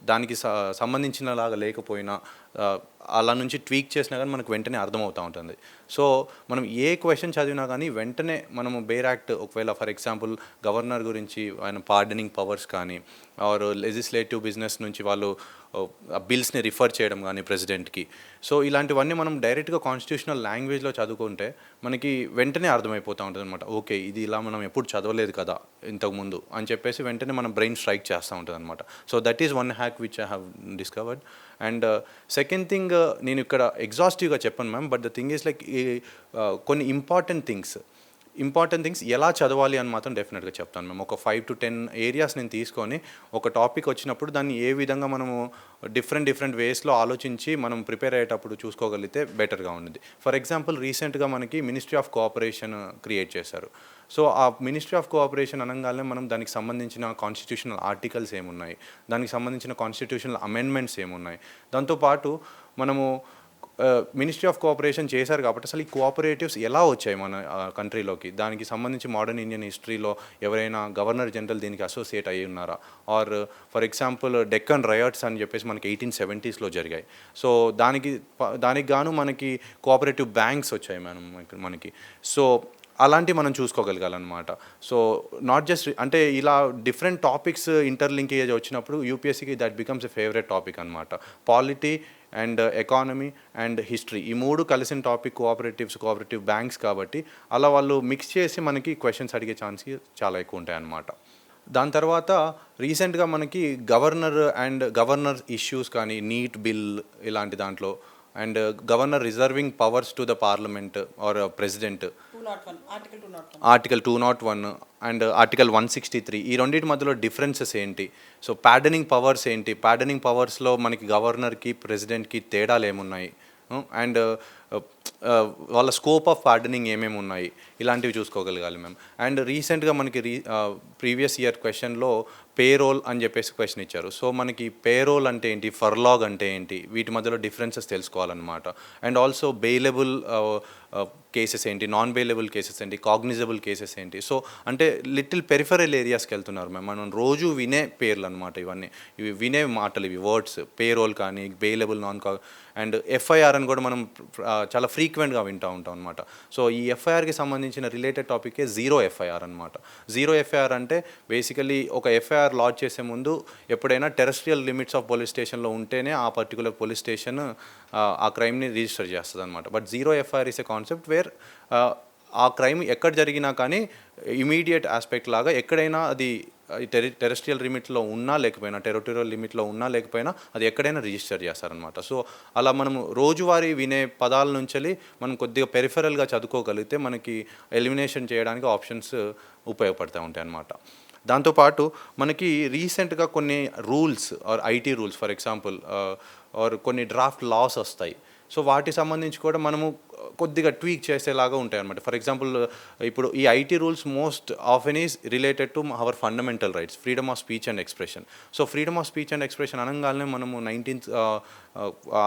దానికి సంబంధించినలాగా లేకపోయినా అలా నుంచి ట్వీక్ చేసినా కానీ మనకు వెంటనే అర్థమవుతూ ఉంటుంది. సో మనం ఏ క్వశ్చన్ చదివినా కానీ వెంటనే మనము బేర్ యాక్ట్, ఒకవేళ ఫర్ ఎగ్జాంపుల్ గవర్నర్ గురించి ఆయన పార్డనింగ్ పవర్స్ కానీ ఆర్ లెజిస్లేటివ్ బిజినెస్ నుంచి వాళ్ళు బిల్స్ని రిఫర్ చేయడం కానీ ప్రెసిడెంట్కి, సో ఇలాంటివన్నీ మనం డైరెక్ట్గా కాన్స్టిట్యూషనల్ లాంగ్వేజ్లో చదువుకుంటే మనకి వెంటనే అర్థమైపోతూ ఉంటుంది అనమాట. ఓకే, ఇది ఇలా మనం ఎప్పుడు చదవలేదు కదా ఇంతకుముందు అని చెప్పేసి వెంటనే మనం బ్రెయిన్ స్ట్రైక్ చేస్తూ ఉంటుంది అనమాట. So that is one hack which I have discovered. And second thing, నేను ఇక్కడ ఎగ్జాస్టివ్గా చెప్పాను ma'am, but the thing is like కొన్ని ఇంపార్టెంట్ థింగ్స్ ఎలా చదవాలి అని మాత్రం డెఫినెట్గా చెప్తాను మేము. ఒక 5 to 10 ఏరియాస్ నేను తీసుకొని ఒక టాపిక్ వచ్చినప్పుడు దాన్ని ఏ విధంగా మనము డిఫరెంట్ వేస్లో ఆలోచించి మనం ప్రిపేర్ అయ్యేటప్పుడు చూసుకోగలిగితే బెటర్గా ఉంటుంది. ఫర్ ఎగ్జాంపుల్ రీసెంట్గా మనకి మినిస్ట్రీ ఆఫ్ కోఆపరేషన్ క్రియేట్ చేశారు. సో ఆ మినిస్ట్రీ ఆఫ్ కోఆపరేషన్ అనగానే మనం దానికి సంబంధించిన కాన్స్టిట్యూషనల్ ఆర్టికల్స్ ఏమున్నాయి, దానికి సంబంధించిన కాన్స్టిట్యూషనల్ అమెండ్మెంట్స్ ఏమున్నాయి, దాంతోపాటు మనము మినిస్ట్రీ ఆఫ్ కోఆపరేషన్ చేశారు కాబట్టి అసలు ఈ కోఆపరేటివ్స్ ఎలా వచ్చాయి మన కంట్రీలోకి, దానికి సంబంధించి మోడర్న్ ఇండియన్ హిస్టరీలో ఎవరైనా గవర్నర్ జనరల్ దీనికి అసోసియేట్ అయ్యి ఉన్నారా, or for example Deccan riots అని చెప్పేసి మనకి 1870s జరిగాయి. సో దానికి గాను మనకి కోఆపరేటివ్ బ్యాంక్స్ వచ్చాయి మనకి. సో అలాంటివి మనం చూసుకోగలగాలన్నమాట. సో నాట్ జస్ట్ అంటే ఇలా డిఫరెంట్ టాపిక్స్ ఇంటర్లింకేజ్ వచ్చినప్పుడు యూపీఎస్సీకి that becomes a favourite topic అనమాట. Polity and economy and history, ఈ మూడు కలిసిన టాపిక్ కోఆపరేటివ్ బ్యాంక్స్ కాబట్టి అలా వాళ్ళు మిక్స్ చేసి మనకి క్వశ్చన్స్ అడిగే ఛాన్స్ చాలా ఎక్కువ ఉంటాయి అన్నమాట. దాని తర్వాత రీసెంట్గా మనకి గవర్నర్ ఇష్యూస్ కానీ నీట్ బిల్ ఇలాంటి దాంట్లో and governor reserving powers to the parliament or president, article 201 and article 163, ఈ రెండింటి మధ్యలో డిఫరెన్సెస్ ఏంటి, సో ప్యాడనింగ్ పవర్స్ ఏంటి, ప్యాడనింగ్ పవర్స్లో మనకి గవర్నర్కి ప్రెసిడెంట్కి తేడాలు ఏమున్నాయి, అండ్ వాళ్ళ స్కోప్ ఆఫ్ పార్డనింగ్ ఏమేమి ఉన్నాయి, ఇలాంటివి చూసుకోగలగాలి మేము. అండ్ రీసెంట్గా మనకి ప్రీవియస్ ఇయర్ క్వశ్చన్లో పేరోల్ అని చెప్పేసి క్వశ్చన్ ఇచ్చారు. సో మనకి పేరోల్ అంటే ఏంటి, ఫర్లాగ్ అంటే ఏంటి, వీటి మధ్యలో డిఫరెన్సెస్ తెలుసుకోవాలన్నమాట. అండ్ ఆల్సో బెయిలబుల్ కేసెస్ ఏంటి, నాన్ బెయిలబుల్ కేసెస్ ఏంటి, కాగ్నిజబుల్ కేసెస్ ఏంటి. సో అంటే లిటిల్ పెరిఫరల్ ఏరియాస్కి వెళ్తున్నారు మేము, మనం రోజు వినే పేర్లు అనమాట ఇవి వినే మాటలు, ఇవి వర్డ్స్, పేరోల్ కానీ బెయిలబుల్ అండ్ ఎఫ్ఐఆర్ అని కూడా మనం చాలా ఫ్రీక్వెంట్గా వింటూ ఉంటాం అనమాట. సో ఈ ఎఫ్ఐఆర్కి సంబంధించిన రిలేటెడ్ టాపికే జీరో ఎఫ్ఐఆర్ అనమాట. జీరో ఎఫ్ఐఆర్ అంటే బేసికలీ ఒక ఎఫ్ఐఆర్ లాంచ్ చేసే ముందు ఎప్పుడైనా టెరెస్ట్రియల్ లిమిట్స్ ఆఫ్ పోలీస్ స్టేషన్లో ఉంటేనే ఆ పర్టికులర్ పోలీస్ స్టేషన్ ఆ క్రైమ్ని రిజిస్టర్ చేస్తుంది అనమాట. But zero FIR is a concept where a crime ఎక్కడ జరిగినా కానీ ఇమీడియట్ ఆస్పెక్ట్ లాగా ఎక్కడైనా అది టెరెస్ట్రియల్ లిమిట్లో ఉన్నా లేకపోయినా, టెరిటోరియల్ లిమిట్లో ఉన్నా లేకపోయినా అది ఎక్కడైనా రిజిస్టర్ చేస్తారనమాట. సో అలా మనం రోజువారీ వినే పదాల నుంచి మనం కొద్దిగా పెరిఫరల్గా చదువుకోగలిగితే మనకి ఎలిమినేషన్ చేయడానికి ఆప్షన్స్ ఉపయోగపడుతూ ఉంటాయి అన్నమాట. దాంతోపాటు మనకి రీసెంట్గా కొన్ని rules or IT rules for example or కొన్ని డ్రాఫ్ట్ లాస్ వస్తాయి. సో వాటికి సంబంధించి కూడా మనము కొద్దిగా ట్వీక్ చేసేలాగా ఉంటాయి అన్నమాట. ఫర్ ఎగ్జాంపుల్ ఇప్పుడు ఈ IT rules most often is related to our fundamental rights, freedom of speech and expression. So freedom of speech and expression అనగానే మనము 19th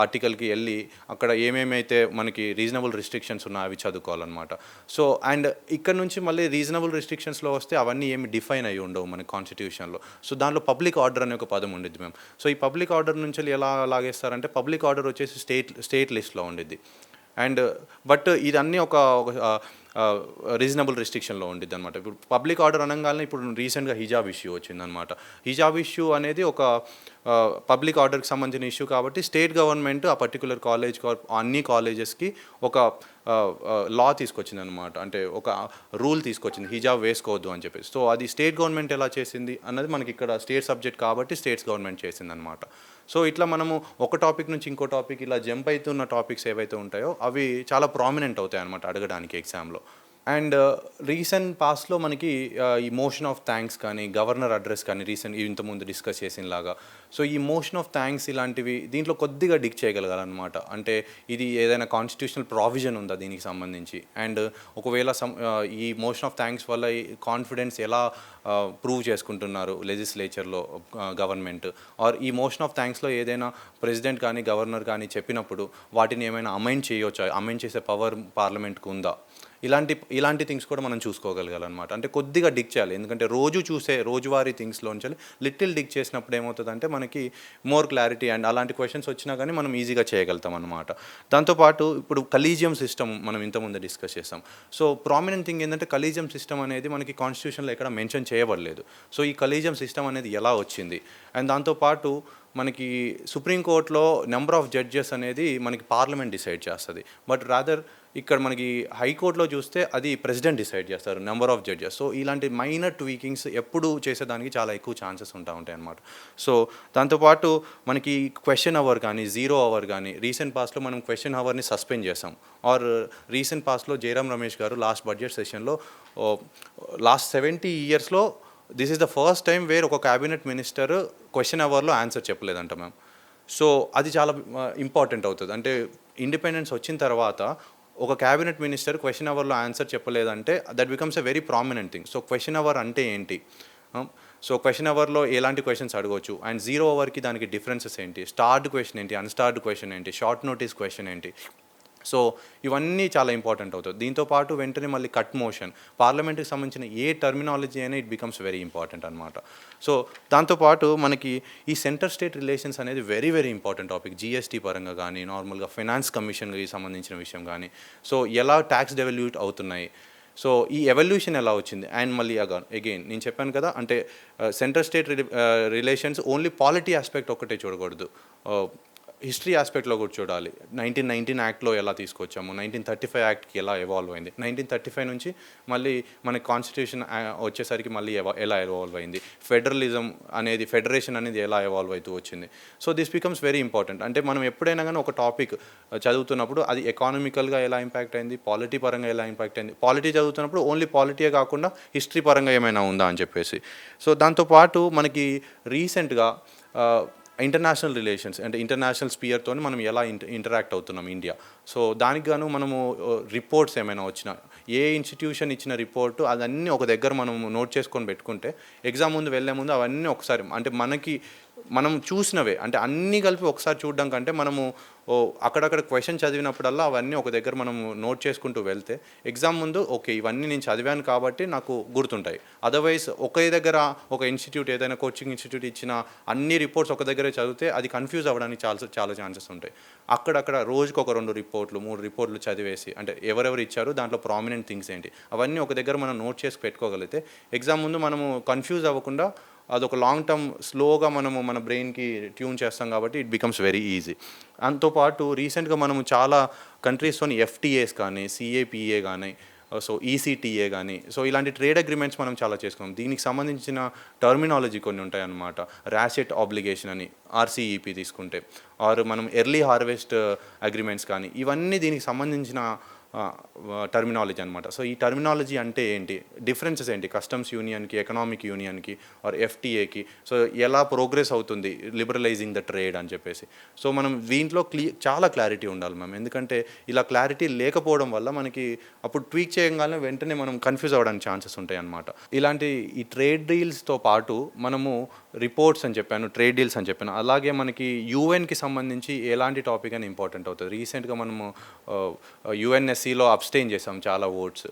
ఆర్టికల్కి వెళ్ళి అక్కడ ఏమేమైతే మనకి రీజనబుల్ రిస్ట్రిక్షన్స్ ఉన్నాయో అవి చదువుకోవాలన్నమాట. సో అండ్ ఇక్కడ నుంచి మళ్ళీ రీజనబుల్ రిస్ట్రిక్షన్స్లో వస్తే అవన్నీ ఏమి డిఫైన్ అయ్యి ఉండవు మన కాన్స్టిట్యూషన్లో. సో దాంట్లో పబ్లిక్ ఆర్డర్ అనే ఒక పదం ఉండిద్ది మేము. సో ఈ పబ్లిక్ ఆర్డర్ నుంచి ఎలా లాగేస్తారంటే పబ్లిక్ ఆర్డర్ వచ్చేసి స్టేట్ లిస్ట్లో ఉండిద్ది. అండ్ బట్ ఇదన్నీ ఒక రీజనబుల్ రిస్ట్రిక్షన్లో ఉండిద్ది అనమాట. ఇప్పుడు పబ్లిక్ ఆర్డర్ అనగానే ఇప్పుడు రీసెంట్గా హిజాబ్ ఇష్యూ వచ్చిందనమాట. హిజాబ్ ఇష్యూ అనేది ఒక పబ్లిక్ ఆర్డర్కి సంబంధించిన ఇష్యూ కాబట్టి స్టేట్ గవర్నమెంట్ ఆ పర్టికులర్ అన్ని కాలేజెస్కి ఒక లా తీసుకొచ్చింది అనమాట. అంటే ఒక రూల్ తీసుకొచ్చింది హిజాబ్ వేసుకోవద్దు అని చెప్పేసి. సో అది స్టేట్ గవర్నమెంట్ ఎలా చేసింది అన్నది మనకి ఇక్కడ స్టేట్ సబ్జెక్ట్ కాబట్టి స్టేట్స్ గవర్నమెంట్ చేసింది అనమాట. సో ఇట్లా మనము ఒక టాపిక్ నుంచి ఇంకో టాపిక్ ఇలా జంప్ అవుతున్న టాపిక్స్ ఏవైతే ఉంటాయో అవి చాలా ప్రామినెంట్ అవుతాయి అనమాట అడగడానికి ఎగ్జామ్లో. అండ్ రీసెంట్ పాస్ట్లో మనకి ఈ మోషన్ ఆఫ్ థ్యాంక్స్ కానీ గవర్నర్ అడ్రస్ కానీ ఇంతకుముందు డిస్కస్ చేసినలాగా, సో ఈ మోషన్ ఆఫ్ థ్యాంక్స్ ఇలాంటివి దీంట్లో కొద్దిగా డిక్ చేయగలగాలన్నమాట. అంటే ఇది ఏదైనా కాన్స్టిట్యూషనల్ ప్రావిజన్ ఉందా దీనికి సంబంధించి, అండ్ ఒకవేళ ఈ మోషన్ ఆఫ్ థ్యాంక్స్ వల్ల ఈ కాన్ఫిడెన్స్ ఎలా ప్రూవ్ చేసుకుంటున్నారు లెజిస్లేచర్లో గవర్నమెంట్, ఆర్ ఈ మోషన్ ఆఫ్ థ్యాంక్స్లో ఏదైనా ప్రెసిడెంట్ కానీ గవర్నర్ కానీ చెప్పినప్పుడు వాటిని ఏమైనా అమెండ్ చేయవచ్చా, అమెండ్ చేసే పవర్ పార్లమెంట్కి ఉందా, ఇలాంటి థింగ్స్ కూడా మనం చూసుకోగలగాలన్నమాట. అంటే కొద్దిగా డిగ్ చేయాలి, ఎందుకంటే రోజువారీ థింగ్స్లోంచి లిటిల్ డిగ్ చేసినప్పుడు ఏమవుతుందంటే మనకి మోర్ క్లారిటీ అండ్ అలాంటి క్వశ్చన్స్ వచ్చినా కానీ మనం ఈజీగా చేయగలుగుతాం అనమాట. దాంతోపాటు ఇప్పుడు కలీజియం సిస్టమ్ మనం ఇంతకుముందు డిస్కస్ చేస్తాం. సో ప్రామినెంట్ థింగ్ ఏంటంటే కలీజియం సిస్టమ్ అనేది మనకి కాన్స్టిట్యూషన్లో ఎక్కడ మెన్షన్ చేయబడలేదు. సో ఈ కలీజియం సిస్టమ్ అనేది ఎలా వచ్చింది, అండ్ దాంతోపాటు మనకి సుప్రీంకోర్టులో నెంబర్ ఆఫ్ జడ్జెస్ అనేది మనకి పార్లమెంట్ డిసైడ్ చేస్తుంది, బట్ రాదర్ ఇక్కడ మనకి హైకోర్టులో చూస్తే అది ప్రెసిడెంట్ డిసైడ్ చేస్తారు నెంబర్ ఆఫ్ జడ్జెస్. సో ఇలాంటి మైనర్ ట్వీకింగ్స్ ఎప్పుడు చేసేదానికి చాలా ఎక్కువ ఛాన్సెస్ ఉంటాయి అన్నమాట. సో దాంతోపాటు మనకి క్వశ్చన్ అవర్ కానీ జీరో అవర్ కానీ రీసెంట్ పాస్ట్లో మనం క్వశ్చన్ అవర్ని సస్పెండ్ చేసాం. ఆర్ రీసెంట్ పాస్ట్లో జయరామ్ రమేష్ గారు లాస్ట్ బడ్జెట్ సెషన్లో లాస్ట్ 70 yearsలో this is the first time where ఒక క్యాబినెట్ మినిస్టర్ క్వశ్చన్ అవర్లో ఆన్సర్ చెప్పలేదంట మ్యామ్. సో అది చాలా ఇంపార్టెంట్ అవుతుంది. అంటే ఇండిపెండెన్స్ వచ్చిన తర్వాత ఒక క్యాబినెట్ మినిస్టర్ క్వశ్చన్ అవర్లో ఆన్సర్ చెప్పలేదంటే that becomes a very prominent thing. So question hour అంటే ఏంటి, సో క్వశ్చన్ అవర్లో ఎలాంటి క్వశ్చన్స్ అడగవచ్చు, అండ్ జీరో అవర్కి దానికి డిఫరెన్సెస్ ఏంటి, స్టార్డ్ క్వశ్చన్ ఏంటి, అన్స్టార్డ్ క్వశ్చన్ ఏంటి, షార్ట్ నోటీస్ క్వశ్చన్ ఏంటి. సో ఇవన్నీ చాలా ఇంపార్టెంట్ అవుతుంది. దీంతోపాటు వెంటనే మళ్ళీ కట్ మోషన్, పార్లమెంట్కి సంబంధించిన ఏ టర్మినాలజీ అయినా ఇట్ బికమ్స్ వెరీ ఇంపార్టెంట్ అనమాట. సో దాంతోపాటు మనకి ఈ సెంటర్ స్టేట్ రిలేషన్స్ అనేది very very important topic. GST పరంగా కానీ, నార్మల్గా ఫైనాన్స్ కమిషన్కి సంబంధించిన విషయం కానీ, సో ఎలా ట్యాక్స్ డెవల్యూట్ అవుతున్నాయి, సో ఈ ఎవల్యూషన్ ఎలా వచ్చింది, అండ్ మళ్ళీ అగైన్ నేను చెప్పాను కదా, అంటే centre state relations only polity aspect ఒక్కటే చూడకూడదు, హిస్టరీ ఆస్పెక్ట్లో కూడా చూడాలి. 1919 యాక్ట్లో ఎలా తీసుకొచ్చాము, 1935 యాక్ట్కి ఎలా ఎవాల్వ్ అయింది, 1935 నుంచి మళ్ళీ మన కాన్స్టిట్యూషన్ వచ్చేసరికి మళ్ళీ ఎలా ఎవాల్వ్ అయింది, ఫెడరేషన్ అనేది ఎలా ఎవాల్వ్ అవుతూ వచ్చింది. So this becomes very important. అంటే మనం ఎప్పుడైనా కానీ ఒక టాపిక్ చదువుతున్నప్పుడు అది ఎకానమికల్గా ఎలా ఇంపాక్ట్ అయింది, పాలిటీ పరంగా ఎలా ఇంపాక్ట్ అయింది, పాలిటీ చదువుతున్నప్పుడు ఓన్లీ పాలిటీయే కాకుండా హిస్టరీ పరంగా ఏమైనా ఉందా అని చెప్పేసి. సో దాంతోపాటు మనకి రీసెంట్గా ఇంటర్నేషనల్ రిలేషన్స్ అంటే ఇంటర్నేషనల్ స్పియర్తో మనం ఎలా ఇంటరాక్ట్ అవుతున్నాం ఇండియా. సో దానికి గాను మనము రిపోర్ట్స్ ఏమైనా వచ్చినా, ఏ ఇన్స్టిట్యూషన్ ఇచ్చిన రిపోర్టు అదన్నీ ఒక దగ్గర మనం నోట్ చేసుకొని పెట్టుకుంటే ఎగ్జామ్ ముందు వెళ్ళే ముందు అవన్నీ ఒకసారి అంటే మనం చూసినవే అంటే అన్నీ కలిపి ఒకసారి చూడడం కంటే మనము అక్కడక్కడ క్వశ్చన్ చదివినప్పుడల్లా అవన్నీ ఒక దగ్గర మనం నోట్ చేసుకుంటూ వెళ్తే ఎగ్జామ్ ముందు ఓకే ఇవన్నీ నేను చదివాను కాబట్టి నాకు గుర్తుంటాయి. అదర్వైజ్ ఒకే దగ్గర ఒక ఇన్స్టిట్యూట్ ఏదైనా కోచింగ్ ఇన్స్టిట్యూట్ ఇచ్చిన అన్ని రిపోర్ట్స్ ఒక దగ్గరే చదివితే అది కన్ఫ్యూజ్ అవ్వడానికి చాలా ఛాన్సెస్ ఉంటాయి. అక్కడక్కడ రోజుకు ఒక 2 రిపోర్ట్లు 3 రిపోర్ట్లు చదివేసి అంటే ఎవరెవరు ఇచ్చారు దాంట్లో ప్రామినెంట్ థింగ్స్ ఏంటి అవన్నీ ఒక దగ్గర మనం నోట్ చేసి పెట్టుకోగలిగితే ఎగ్జామ్ ముందు మనము కన్ఫ్యూజ్ అవ్వకుండా అదొక లాంగ్ టర్మ్ స్లోగా మనము మన బ్రెయిన్కి ట్యూన్ చేస్తాం కాబట్టి ఇట్ బికమ్స్ వెరీ ఈజీ. దాంతోపాటు రీసెంట్గా మనము చాలా కంట్రీస్తోని ఎఫ్టీఏస్ కానీ, సిఏపిఏ కానీ, సో ఈసీటీఏ కానీ, సో ఇలాంటి ట్రేడ్ అగ్రిమెంట్స్ మనం చాలా చేసుకున్నాం. దీనికి సంబంధించిన టర్మినాలజీ కొన్ని ఉంటాయన్నమాట. ర్యాషెట్ ఆబ్లిగేషన్ అని ఆర్సీఈపీ తీసుకుంటే, ఆర్ మనం ఎర్లీ హార్వెస్ట్ అగ్రిమెంట్స్ కానీ, ఇవన్నీ దీనికి సంబంధించిన టర్మినాలజీ అనమాట. సో ఈ టర్మినాలజీ అంటే ఏంటి, డిఫరెన్సెస్ ఏంటి కస్టమ్స్ యూనియన్కి, ఎకనామిక్ యూనియన్కి ఆర్ ఎఫ్టీఏకి, సో ఎలా ప్రోగ్రెస్ అవుతుంది లిబరలైజింగ్ ద ట్రేడ్ అని చెప్పేసి. సో మనం దీంట్లో చాలా క్లారిటీ ఉండాలి మ్యామ్, ఎందుకంటే ఇలా క్లారిటీ లేకపోవడం వల్ల మనకి అప్పుడు ట్వీక్ చేయగానే వెంటనే మనం కన్ఫ్యూజ్ అవ్వడానికి ఛాన్సెస్ ఉంటాయి అన్నమాట. ఇలాంటి ఈ ట్రేడ్ డీల్స్తో పాటు మనము రిపోర్ట్స్ అని చెప్పాను, ట్రేడ్ డీల్స్ అని చెప్పాను, అలాగే మనకి యూఎన్కి సంబంధించి ఎలాంటి టాపిక్ అని ఇంపార్టెంట్ అవుతుంది. రీసెంట్గా మనము యుఎన్ఎస్సిలో అబ్స్టెయిన్ చేసాం చాలా ఓట్స్.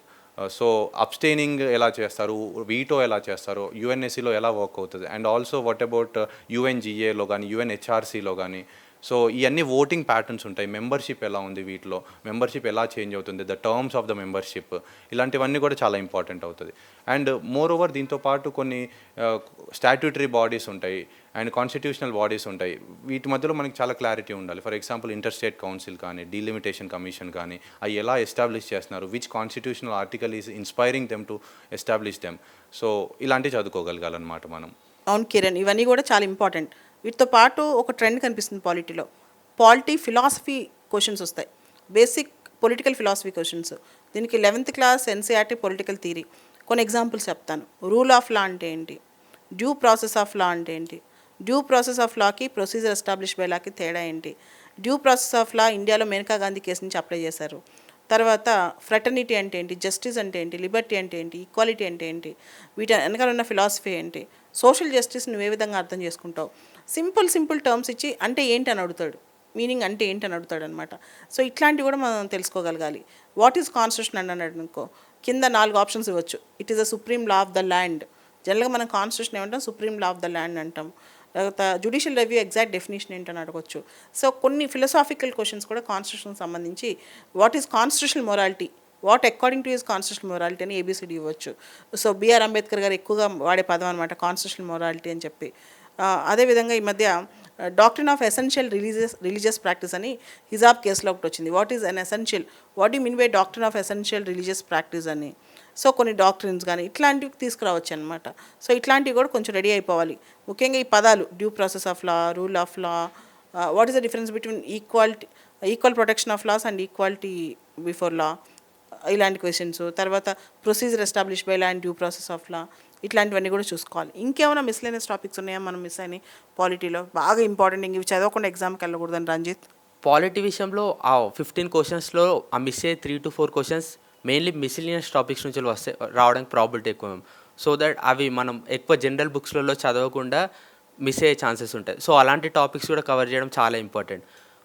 సో అబ్స్టెయినింగ్ ఎలా చేస్తారు, వీటో ఎలా చేస్తారు, యుఎన్ఎస్సిలో ఎలా వర్క్ అవుతుంది, అండ్ ఆల్సో వాట్ అబౌట్ యుఎన్జిఏలో కానీ, యుఎన్హెచ్ఆర్సీలో కానీ. సో ఇవన్నీ ఓటింగ్ ప్యాటర్న్స్ ఉంటాయి, మెంబర్షిప్ ఎలా ఉంది, వీటిలో మెంబర్షిప్ ఎలా చేంజ్ అవుతుంది, the terms of the membership, ఇలాంటివన్నీ కూడా చాలా ఇంపార్టెంట్ అవుతుంది. అండ్ మోర్ ఓవర్ దీంతోపాటు కొన్ని స్టాట్యూటరీ బాడీస్ ఉంటాయి అండ్ కాన్స్టిట్యూషనల్ బాడీస్ ఉంటాయి, వీటి మధ్యలో మనకి చాలా క్లారిటీ ఉండాలి. For example inter state council కానీ, డీలిమిటేషన్ కమిషన్ కానీ, అవి ఎలా ఎస్టాబ్లిష్ చేస్తున్నారు, which constitutional article is inspiring them to establish them. So ఇలాంటివి చదువుకోగలగాలన్నమాట మనం. అవును కిరణ్, ఇవన్నీ కూడా చాలా ఇంపార్టెంట్. వీటితో పాటు ఒక ట్రెండ్ కనిపిస్తుంది పాలిటీలో, పాలిటీ ఫిలాసఫీ క్వశ్చన్స్ వస్తాయి, బేసిక్ పొలిటికల్ ఫిలాసఫీ క్వశ్చన్స్. దీనికి 11th class NCERT political theory కొన్ని ఎగ్జాంపుల్స్ చెప్తాను. రూల్ ఆఫ్ లా అంటే ఏంటి, డ్యూ ప్రాసెస్ ఆఫ్ లా అంటే ఏంటి, డ్యూ ప్రాసెస్ ఆఫ్ లాకి ప్రొసీజర్ ఎస్టాబ్లిష్ బై లాకి తేడా ఏంటి, డ్యూ ప్రాసెస్ ఆఫ్ లా ఇండియాలో మేనకా గాంధీ కేసు నుంచి అప్లై చేశారు. తర్వాత ఫ్రెటర్నిటీ అంటే ఏంటి, జస్టిస్ అంటే ఏంటి, లిబర్టీ అంటే ఏంటి, ఈక్వాలిటీ అంటే ఏంటి, వీటి వెనకాల ఉన్న ఫిలాసఫీ ఏంటి, సోషల్ జస్టిస్ నువ్వు ఏ విధంగా అర్థం చేసుకుంటావు. సింపుల్ టర్మ్స్ ఇచ్చి అంటే ఏంటి అని అడుగుతాడు. మీనింగ్ అంటే ఏంటని అడుగుతాడు అనమాట. సో ఇట్లాంటివి కూడా మనం తెలుసుకోగలగాలి. వాట్ ఈజ్ కాన్స్టిట్యూషన్ అని అన్నాడు అనుకో, కింద 4 ఆప్షన్స్ ఇవ్వచ్చు. It is the supreme law of the land. జనరల్గా మనం కాన్స్టిట్యూషన్ ఏమంటాం, supreme law of the land అంటాం. తర్వాత జ్యుడిషియల్ రివ్యూ ఎగ్జాక్ట్ డెఫినేషన్ ఏంటని అడగవచ్చు. సో కొన్ని ఫిలసాఫికల్ క్వశ్చన్స్ కూడా కాన్స్టిట్యూషన్ సంబంధించి what is constitutional morality, what according to is constitutional morality అని ఏబిసిడి ఇవ్వచ్చు. సో బిఆర్ అంబేద్కర్ గారు ఎక్కువగా వాడే పదం అనమాట కాన్స్టిట్యూషనల్ మొరాలిటీ అని చెప్పి. అదేవిధంగా ఈ మధ్య doctrine of essential religious practice అని హిజాబ్ కేసులో ఒకటి వచ్చింది. What is an essential, what you mean by doctrine of essential religious practice అని. సో కొన్ని డాక్ట్రిన్స్ కానీ ఇట్లాంటివి తీసుకురావచ్చు అనమాట. సో ఇట్లాంటివి కూడా కొంచెం రెడీ అయిపోవాలి. ముఖ్యంగా ఈ పదాలు due process of law, rule of law, what is the difference between equal protection of laws and equality before law, ఇలాంటి క్వశ్చన్స్. తర్వాత procedure establish by law and due process of law, ఇట్లాంటివన్నీ కూడా చూసుకోవాలి. ఇంకేమైనా మిస్లేనియస్ టాపిక్స్ ఉన్నాయా మనం miss అయినాయి పాలిటీలో బాగా ఇంపార్టెంట్, ఇవి చదవకుండా ఎగ్జామ్కి వెళ్ళకూడదని రంజిత్? పాలిటీ విషయంలో ఆ 15 క్వశ్చన్స్లో ఆ మిస్ అయ్యే 3 to 4 questions mainly miscellaneous topics నుంచి రావడానికి ప్రాబిలిటీ ఎక్కువ. సో దట్ అవి మనం ఎక్కువ జనరల్ బుక్స్లలో చదవకుండా మిస్ అయ్యే ఛాన్సెస్ ఉంటాయి. సో అలాంటి టాపిక్స్ కూడా కవర్ చేయడం చాలా ఇంపార్టెంట్.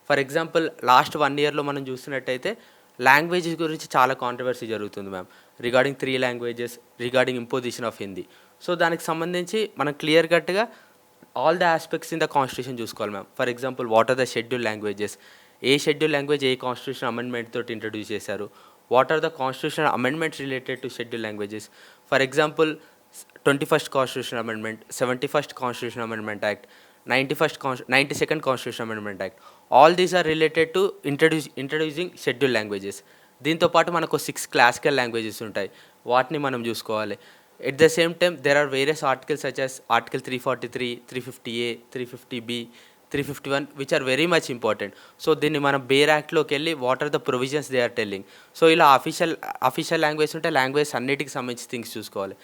ఫర్ ఎగ్జాంపుల్ లాస్ట్ 1 yearలో మనం చూసినట్టయితే లాంగ్వేజెస్ గురించి చాలా కాంట్రవర్సీ జరుగుతుంది ma'am, regarding 3 languages, regarding imposition of Hindi. So దానికి సంబంధించి మనం క్లియర్ కట్గా all the aspects in the constitution చూసుకోవాలి ma'am. For example what are the schedule languages, ఏ షెడ్యూల్ లాంగ్వేజ్ ఏ కాన్స్టిట్యూషన్ అమెండ్మెంట్ తోటి ఇంట్రడ్యూస్ చేశారు, what are the constitution amendments related to schedule languages. For example 21st constitution amendment, 71st constitution amendment act, 92nd constitution amendment act, all these are related to introducing schedule languages. దీంతోపాటు మనకు 6 classical languages ఉంటాయి, వాటిని మనం చూసుకోవాలి. At the same time there are various articles such as article 343, 350A, 350B, 351 which are very much important. So దీన్ని మనం bare యాక్ట్లోకి వెళ్ళి what are the provisions they are telling. So ఇలా అఫీషియల్ లాంగ్వేజ్ ఉంటే లాంగ్వేజ్ అన్నిటికి సంబంధించి things చూసుకోవాలి.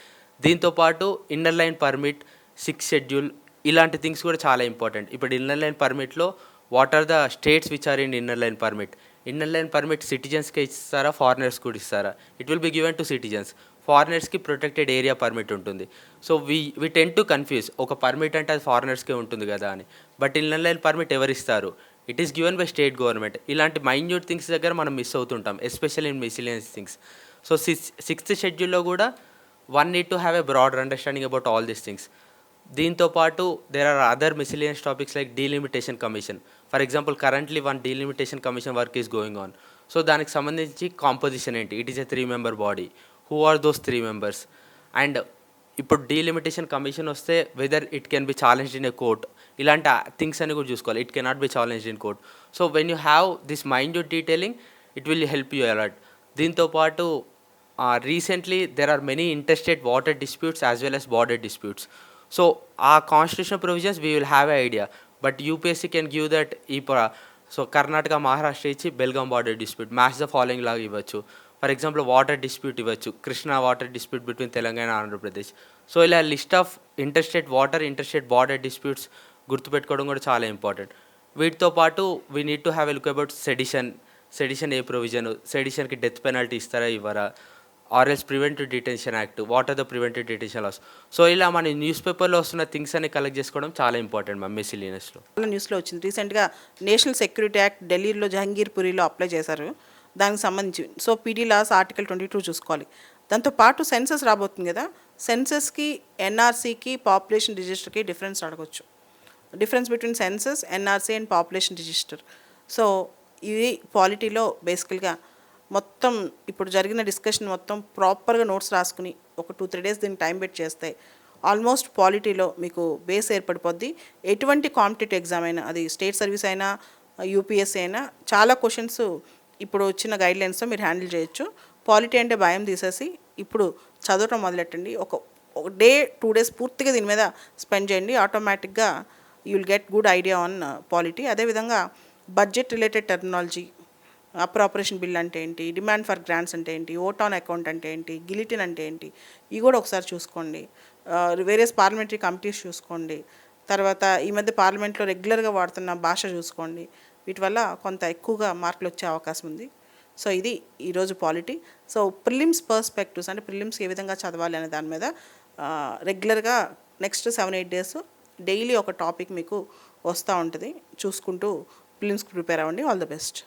దీంతోపాటు inner line permit, 6th schedule, ఇలాంటి థింగ్స్ కూడా చాలా ఇంపార్టెంట్. ఇప్పుడు ఇన్నర్ లైన్ పర్మిట్లో what are the states which are in inner line permit, inner line permit సిటిజన్స్కి ఇస్తారా, ఫారినర్స్ కూడా ఇస్తారా? It will be given to citizens. ఫారినర్స్కి ప్రొటెక్టెడ్ ఏరియా పర్మిట్ ఉంటుంది. So we tend to confuse, ఒక permit అంటే అది ఫారినర్స్కే ఉంటుంది కదా అని. బట్ ఇన్నర్ లైన్ పర్మిట్ ఎవరు ఇస్తారు? It is given by state government. ఇలాంటి మైన్యూట్ థింగ్స్ దగ్గర మనం మిస్ అవుతుంటాం, especially in miscellaneous things. So 6th షెడ్యూల్లో కూడా one need to have a broader understanding about all these things. దీంతోపాటు there are other miscellaneous topics like delimitation commission. For example currently 1 delimitation commission work is going on. So దానికి సంబంధించి composition ఏంటి, it is a 3-member body, who are those 3 members. And ఇప్పుడు delimitation commission వస్తే whether it can be challenged in a court, ఇలాంటి things అని కూడా చూసుకోవాలి. It cannot be challenged in court. So when you have this minute detailing it will help you a lot. దీంతోపాటు recently there are many interstate water disputes as well as border disputes. So uh constitutional provisions we will have a idea, but UPSC can give that. So Karnataka, Maharashtra ఇచ్చి Belgaum border dispute, match the following లాగా ఇవ్వచ్చు. For example water dispute ఇవ్వచ్చు, Krishna water dispute between Telangana Andhra Pradesh. So ఇలా list of interstate water, interstate border disputes గుర్తుపెట్టుకోవడం కూడా చాలా important. వీటితో పాటు we need to have a look about sedition ఏ ప్రొవిజన్, సెడిషన్కి డెత్ పెనాల్టీ ఇస్తారా ఇవ్వరా, or else preventive detention act, what are the preventive detention laws. So ఇలా మన న్యూస్ పేపర్లో వస్తున్న థింగ్స్ అన్ని కలెక్ట్ చేసుకోవడం చాలా ఇంపార్టెంట్ మ్యామ్ మిసిలియనస్లో. న్యూస్లో వచ్చింది రీసెంట్గా నేషనల్ సెక్యూరిటీ యాక్ట్ ఢిల్లీలో జహంగీర్పురిలో అప్లై చేశారు. దానికి సంబంధించి సో పీడీ లాస్ ఆర్టికల్ 22 చూసుకోవాలి. దాంతోపాటు సెన్సస్ రాబోతుంది కదా, సెన్సస్కి, ఎన్ఆర్సీకి, పాపులేషన్ రిజిస్టర్కి డిఫరెన్స్ అడగవచ్చు. Difference between census, NRC and population register. So ఇది పాలిటీలో బేసికల్గా మొత్తం ఇప్పుడు జరిగిన డిస్కషన్ మొత్తం ప్రాపర్గా నోట్స్ రాసుకుని ఒక 2-3 days దీనికి టైం పెట్టి చేస్తే ఆల్మోస్ట్ పాలిటీలో మీకు బేస్ ఏర్పడిపోద్ది. ఎటువంటి కాంపిటేటివ్ ఎగ్జామ్ అయినా, అది స్టేట్ సర్వీస్ అయినా, యూపీఎస్సీ అయినా, చాలా క్వశ్చన్స్ ఇప్పుడు వచ్చిన గైడ్లైన్స్తో మీరు హ్యాండిల్ చేయొచ్చు. పాలిటీ అంటే భయం తీసేసి ఇప్పుడు చదవటం మొదలెట్టండి. ఒక డే 2 days పూర్తిగా దీని మీద స్పెండ్ చేయండి. ఆటోమేటిక్గా you will get good idea on polity. అదేవిధంగా budget related terminology, appropriation bill అంటే ఏంటి, డిమాండ్ ఫర్ గ్రాంట్స్ అంటే ఏంటి, ఓట్ ఆన్ అకౌంట్ అంటే ఏంటి, గిలిటిన్ అంటే ఏంటి, ఇవి కూడా ఒకసారి చూసుకోండి. వేరియస్ పార్లమెంటరీ కమిటీస్ చూసుకోండి. తర్వాత ఈ మధ్య పార్లమెంట్లో రెగ్యులర్గా వాడుతున్న భాష చూసుకోండి. వీటి వల్ల కొంత ఎక్కువగా మార్కులు వచ్చే అవకాశం ఉంది. సో ఇది ఈరోజు పాలిటీ. సో ప్రిలిమ్స్ పర్స్పెక్టివ్స్ అంటే ప్రిలిమ్స్ ఏ విధంగా చదవాలి అనే దాని మీద రెగ్యులర్గా నెక్స్ట్ 7-8 days డైలీ ఒక టాపిక్ మీకు వస్తూ ఉంటుంది. చూసుకుంటూ ప్రిలిమ్స్కి ప్రిపేర్ అవ్వండి. All the best.